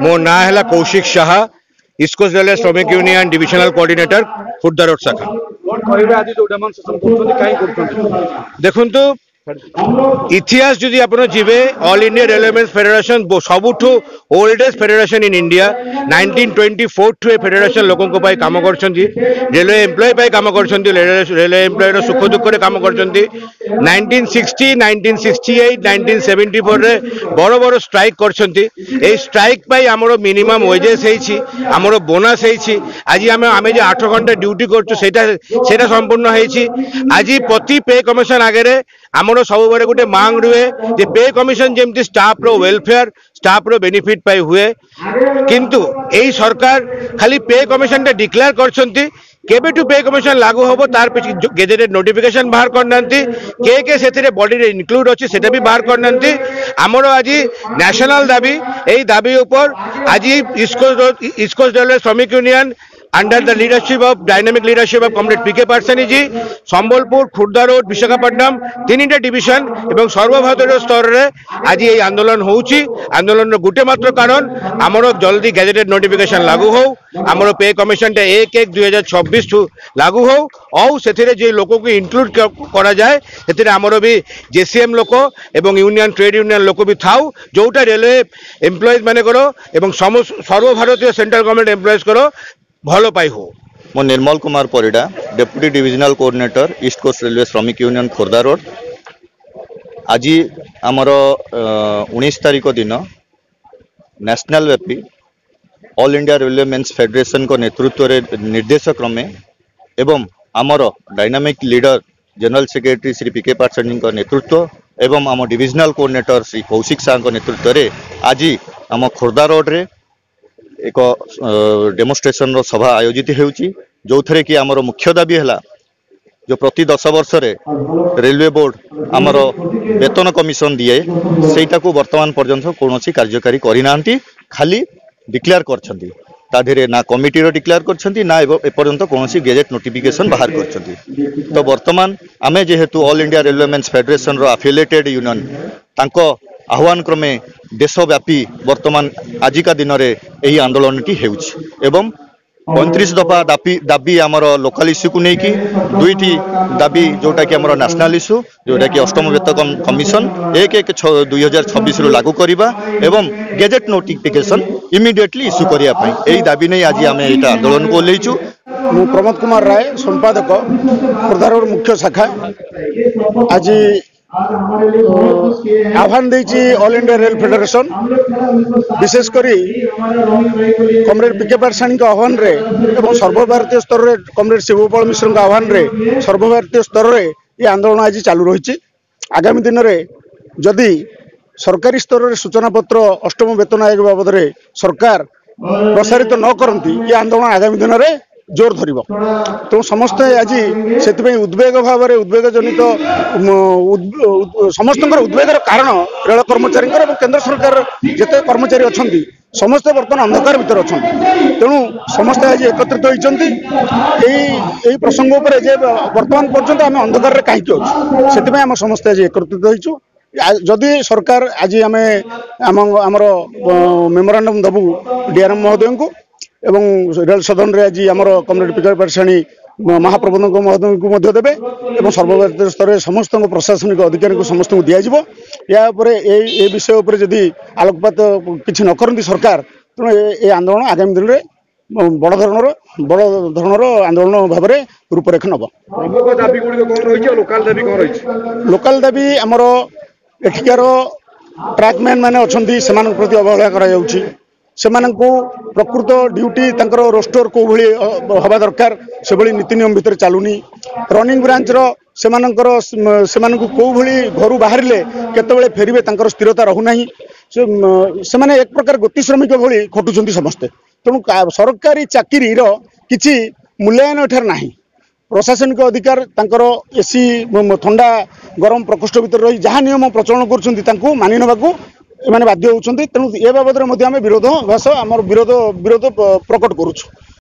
मो ना है Kaushik Shah East Coast Railway श्रमिक union divisional coordinator Khurda road शाखा। देखु इतिहास जदि आप जीवे ऑल इंडिया रेलवेमेंस फेडरेशन सबुठू ओल्डेस्ट फेडरेशन इन इंडिया 1924 ठू ए फेडरेशन लोकों को काम कर रेलवे एम्प्लॉय काम कर रेलवे एम्प्लॉय सुख दुख काम कर 1960 1968 1974 रे बड़ बड़ स्ट्राइक कर स्ट्राइक आमर मिनिमम वेजेस आमर बोनस आज आम 8 घंटा ड्यूटी कर संपूर्ण आज प्रति पे कमिशन आगे आमर सब बड़े गोटे मांग रुए जे पे कमिशन जमती स्टाफ रो वेलफेयर स्टाफ रो बेनिफिट पाई हुए किंतु एई सरकार खाली पे कमिशन टा डिक्लेयर करछंती केबेटू पे कमिशन लागू होबो तार गेजेटेड नोटिफिकेशन बाहर करनांती के सेथिरे बॉडी रे इंक्लूड अछि सेटा भी बाहर करनांती आमर आज नेशनल दाबी एई दाबी ऊपर आज ईस्ट कोस्ट रेलवे श्रमिक union under the leadership of dynamic leadership of comrade P K Parsani ji Sambalpur Khurda road Visakhapatnam तीनटा डिविजन एवं सर्वभारतीय स्तर रे आज ये आंदोलन होउची आंदोलन रो गुटे मात्र कारण हमरो जल्दी गैजेटेड नोटिफिकेशन लागू हो हमरो पे कमिशन टा 1/1/2026 ठू लागू हो और सेथिरे जे लोक को इंक्लूड करा जाए सेथिरे हमरो भी जेसीएम लोक एवं यूनियन ट्रेड यूनियन लोक भी थाउ जोटा रेलवे एम्प्लॉइज माने करो एवं सर्वभारतीय सेंट्रल गवर्नमेंट एम्प्लॉइज करो भलो पाई हो। मो Nirmal Kumar Parida deputy divisional coordinator East Coast Railway श्रमिक यूनियन खोर्धा रोड। आज आमर 19 तारिख दिन नेशनल व्यापी all India railwaymen's federation को नेतृत्व में निर्देश क्रमे एवं आमर dynamic leader general secretary Shri P K Patsani नेतृत्व एवं आम डिविजनल कोऑर्डिनेटर श्री कौशिक शाह नेतृत्व में आज आम खोर्धा रोड रे एक डेमोन्स्ट्रेशन रो सभा आयोजित होउची जो थरे कि आमर मुख्य दाबी है जो प्रति 10 वर्ष रे रेलवे बोर्ड आमर वेतन कमिशन दिए सेटा को वर्तमान पर्यंत कौन कार्यकारी करना खाली डिक्लेयर करछंती ताधीरे ना कमिटी रो डिक्लेयर करछंती ना एपर्यंत कौन गेजेट नोटिफिकेशन बाहर करछंती। तो वर्तमान आमे जेहेतु all India railwaymen's federation रो एफिलिएटेड यूनियन तांको आह्वान क्रमे देशव्यापी वर्तमान आजिका दिन में यही आंदोलन टी एवं 35 दफा दाबी आमर लोकल इश्यू को लेकिन दुईटी दाबी जोटा कि आमर नेशनल इश्यू जोटा कि अष्टम वेतन कमिशन 1/1/2026 लागू करवा एवं गेजेट नोटिफिकेशन इमिडिएटली इश्यू करने यही दाबी नहीं आज आम यहाँ आंदोलन को ओल्लैचु। प्रमोद कुमार राय संपादक खोर्धा रोड मुख्य शाखा आज आह्वान देची ऑल इंडिया रेल फेडरेशन विशेषकर कमरेड पीके पाटसानी आह्वान रे एवं सर्वभारतीय स्तर रे कमरेड शिवपाल मिश्र आह्वान रे सर्वभारतीय स्तर रे ये आंदोलन आज चालू रही। आगामी दिन में जदि सरकारी स्तर रे सूचना पत्र अष्टम वेतन आयोग बाबद रे सरकार प्रसारित न करती ये आंदोलन आगामी दिन में जोर धरिब। तो समस्त आज से उद्वेग भाव में उद्वेग जनित समस्त उद्वेगर कारण रेल कर्मचारी केंद्र सरकार जिते कर्मचारी अच्छा समस्ते बर्तमान अंधकार भीतर अच्छा तेणु समस्ते आज एकत्रित होती प्रसंग बर्तमान पर्यंत आम अंधकार कहीं अच्छे से आम समस्ते आज एकत्रित होइचु। जदि सरकार आज आमर मेमोरांडम दबु डीआरएम महोदय को एवं रेल सदन रे आज आमर कमरेड पीके पाटसानी महाप्रबंधक महोदय को देवे और सर्वभारतीय स्तर में समस्त प्रशासनिक अधिकारी को समस्त को दिज्व या विषय उपर जदि आलोकपात किसी न करती सरकार तेणु ये आंदोलन आगामी दिन में बड़ धरणर आंदोलन भाव में रूपरेख नब। लोकाल दाबी आमर एठिकार ट्रैकमैन मैंने अच्छा से प्रति अवहेला कर प्रकृत ड्यूटी रोस्टर को भली हवा दरकार से भली नीति नियम भितर चलुनी रनिंग ब्रांच से कौ भली घर बाहर केतबेले फेरबे स्थिरता रहूना से माने एक प्रकार गति श्रमिक भली खटुंट समस्ते तेणु सरकारी चाकरी किसी मूल्यांकन एठार नाही। प्रशासनिक अधिकार एसी ठंडा गरम प्रकोष्ठ भितर रही जहाँ नियम प्रचलन कर मानि नबाकू एमाने बाध्य होउछन्ति। तेणु ए बाबद में विरोधाभास आम विरोध प्रकट करुछु।